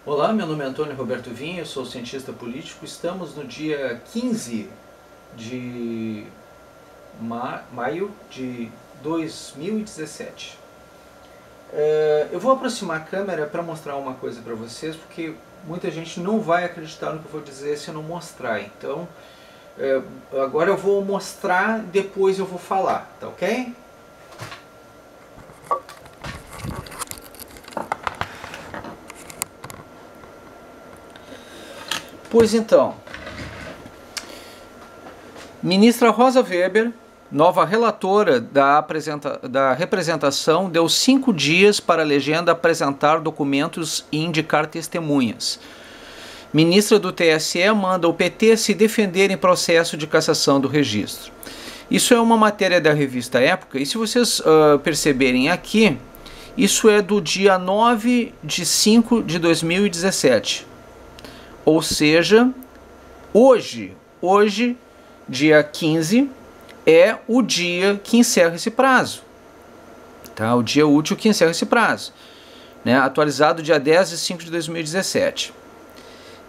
Olá, meu nome é Antônio Roberto Vinha, eu sou cientista político. Estamos no dia 15 de maio de 2017. Eu vou aproximar a câmera para mostrar uma coisa para vocês, porque muita gente não vai acreditar no que eu vou dizer se eu não mostrar. Então, agora eu vou mostrar, depois eu vou falar, tá ok? Pois então, ministra Rosa Weber, nova relatora da representação, deu 5 dias para a legenda apresentar documentos e indicar testemunhas. Ministra do TSE manda o PT se defender em processo de cassação do registro. Isso é uma matéria da revista Época, e se vocês perceberem aqui, isso é do dia 9 de 5 de 2017. Ou seja, hoje, dia 15, é o dia que encerra esse prazo. Tá? O dia útil que encerra esse prazo. Né? Atualizado dia 10 de 5 de 2017.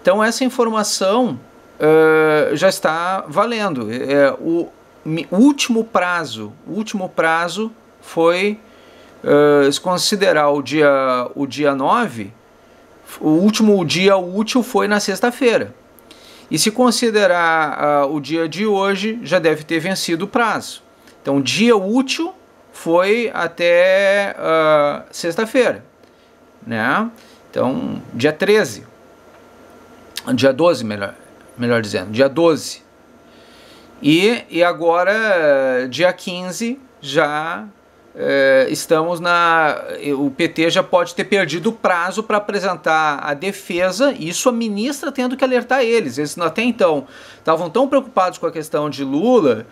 Então essa informação já está valendo. O último prazo foi, se considerar o dia 9, o último dia útil foi na sexta-feira. E se considerar o dia de hoje, já deve ter vencido o prazo. Então, dia útil foi até sexta-feira. Né? Então, dia 13. Dia 12, melhor dizendo. Dia 12. E agora, dia 15, já... estamos o PT já pode ter perdido o prazo para apresentar a defesa, e isso a ministra tendo que alertar eles. Eles até então estavam tão preocupados com a questão de Lula,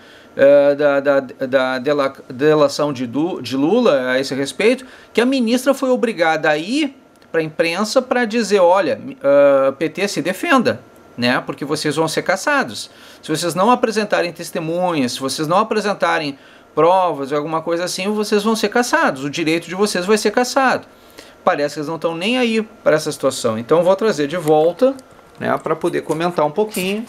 da delação de Lula a esse respeito, que a ministra foi obrigada a ir para a imprensa para dizer, olha, PT se defenda, né, porque vocês vão ser cassados. Se vocês não apresentarem testemunhas, se vocês não apresentarem provas, alguma coisa assim, vocês vão ser cassados, o direito de vocês vai ser cassado. Parece que eles não estão nem aí para essa situação. Então eu vou trazer de volta, né, para poder comentar um pouquinho.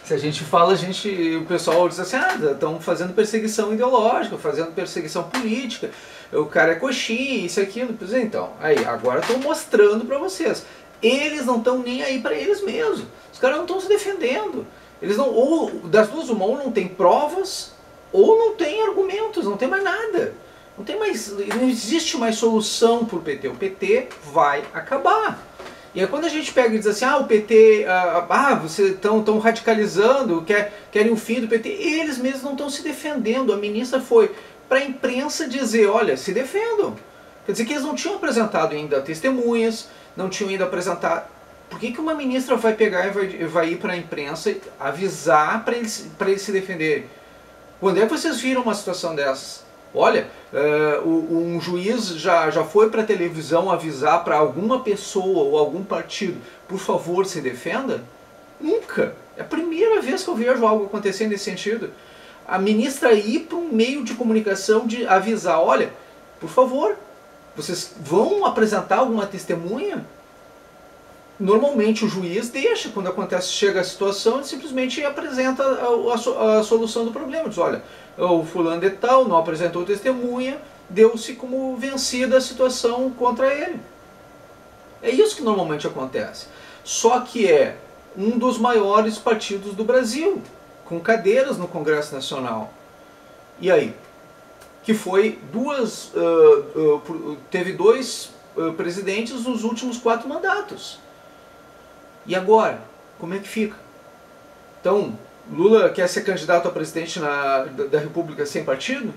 Se a gente fala, o pessoal diz assim, estão fazendo perseguição ideológica, fazendo perseguição política, o cara é coxinha, isso e aquilo. Pois então, aí, agora estou mostrando para vocês. Eles não estão nem aí para eles mesmos. Os caras não estão se defendendo. Eles não, ou das duas uma, ou não tem provas, ou não tem argumentos, não tem mais nada. Não existe mais solução para o PT. O PT vai acabar. E aí quando a gente pega e diz assim, o PT, vocês estão radicalizando, querem o fim do PT, eles mesmos não estão se defendendo. A ministra foi para a imprensa dizer, olha, se defendam. Quer dizer que eles não tinham apresentado ainda testemunhas, não tinham ainda apresentado. Por que uma ministra vai pegar e vai ir para a imprensa avisar para eles se defenderem? Quando é que vocês viram uma situação dessas? Olha, um juiz já foi para a televisão avisar para alguma pessoa ou algum partido, por favor, se defenda? Nunca. É a primeira vez que eu vejo algo acontecer nesse sentido. A ministra ir para um meio de comunicação de avisar, olha, por favor, vocês vão apresentar alguma testemunha? Normalmente o juiz deixa, quando chega a situação, ele simplesmente apresenta a solução do problema. Diz, olha, o fulano de tal não apresentou testemunha, deu-se como vencida a situação contra ele. É isso que normalmente acontece. Só que é um dos maiores partidos do Brasil, com cadeiras no Congresso Nacional. E aí? Que foi teve dois presidentes nos últimos 4 mandatos. E agora? Como é que fica? Então, Lula quer ser candidato a presidente da República sem partido?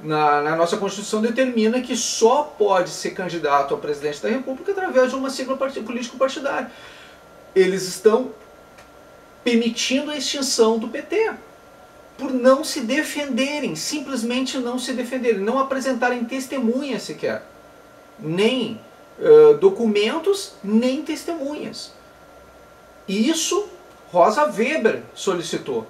Na nossa Constituição determina que só pode ser candidato a presidente da República através de uma sigla político-partidária. Eles estão permitindo a extinção do PT. Por não se defenderem, simplesmente não se defenderem, não apresentarem testemunhas sequer. Nem documentos, nem testemunhas. E isso Rosa Weber solicitou.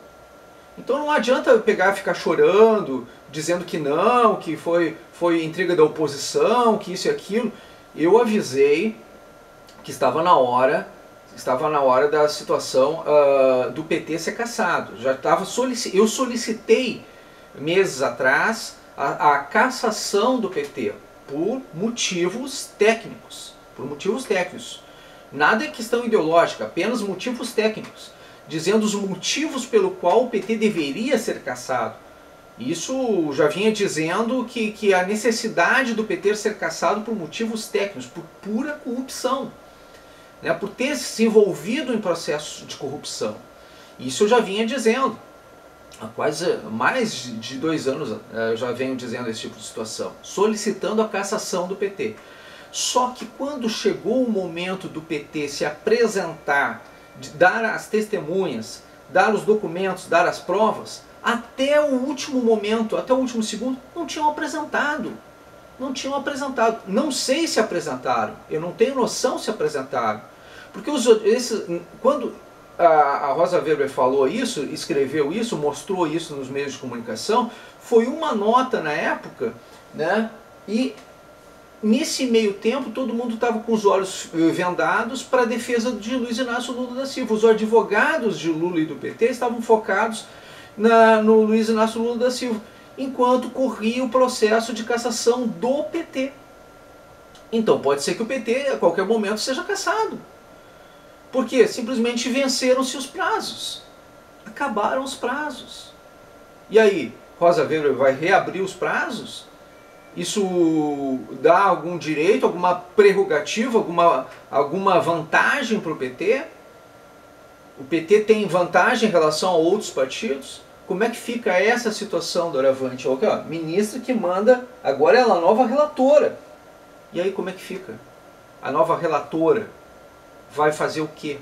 Então não adianta eu pegar e ficar chorando, dizendo que não, que foi intriga da oposição, que isso e aquilo. Eu avisei que estava na hora da situação do PT ser cassado. Eu solicitei meses atrás a cassação do PT por motivos técnicos. Nada é questão ideológica, apenas motivos técnicos, dizendo os motivos pelo qual o PT deveria ser cassado. Isso já vinha dizendo que a necessidade do PT ser cassado por motivos técnicos, por pura corrupção, né, por ter se envolvido em processos de corrupção. Isso eu já vinha dizendo. Há quase mais de 2 anos eu já venho dizendo esse tipo de situação, solicitando a cassação do PT. Só que quando chegou o momento do PT se apresentar, de dar as testemunhas, dar os documentos, dar as provas, até o último momento, até o último segundo, não tinham apresentado. Não sei se apresentaram, eu não tenho noção se apresentaram. Porque quando a Rosa Weber falou isso, escreveu isso, mostrou isso nos meios de comunicação, foi uma nota na época, né? E nesse meio tempo todo mundo estava com os olhos vendados para a defesa de Luiz Inácio Lula da Silva. Os advogados de Lula e do PT estavam focados no Luiz Inácio Lula da Silva, enquanto corria o processo de cassação do PT. Então pode ser que o PT a qualquer momento seja cassado. Porque simplesmente venceram-se os prazos. Acabaram os prazos. E aí, Rosa Weber vai reabrir os prazos? Isso dá algum direito, alguma prerrogativa, alguma vantagem para o PT? O PT tem vantagem em relação a outros partidos? Como é que fica essa situação, doravante? Aqui, ó, ministra que manda, agora ela é a nova relatora. E aí como é que fica? A nova relatora vai fazer o quê?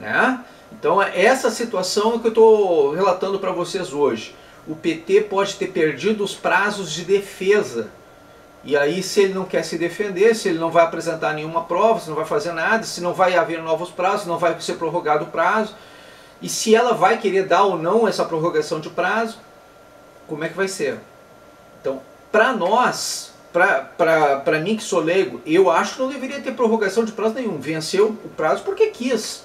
Né? Então essa situação é que eu estou relatando para vocês hoje. O PT pode ter perdido os prazos de defesa. E aí, se ele não quer se defender, se ele não vai apresentar nenhuma prova, se não vai fazer nada, se não vai haver novos prazos, não vai ser prorrogado o prazo, e se ela vai querer dar ou não essa prorrogação de prazo, como é que vai ser? Então, para nós, para mim que sou leigo, eu acho que não deveria ter prorrogação de prazo nenhum. Venceu o prazo porque quis.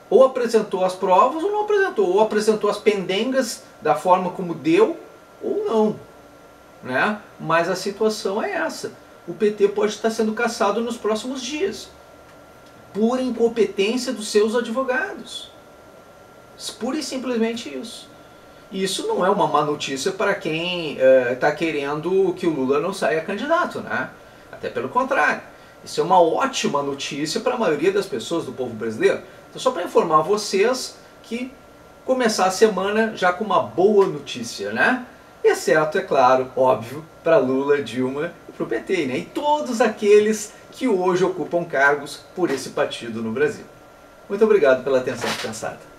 Ou apresentou as provas ou não apresentou. Ou apresentou as pendengas da forma como deu ou não. Né? Mas a situação é essa. O PT pode estar sendo cassado nos próximos dias. Por incompetência dos seus advogados. Pura e simplesmente isso. Isso não é uma má notícia para quem está querendo que o Lula não saia candidato, né? Até pelo contrário. Isso é uma ótima notícia para a maioria das pessoas do povo brasileiro. Então, só para informar vocês que começar a semana já com uma boa notícia, né? Exceto, é claro, óbvio, para Lula, Dilma e para o PT, né? E todos aqueles que hoje ocupam cargos por esse partido no Brasil. Muito obrigado pela atenção dispensada.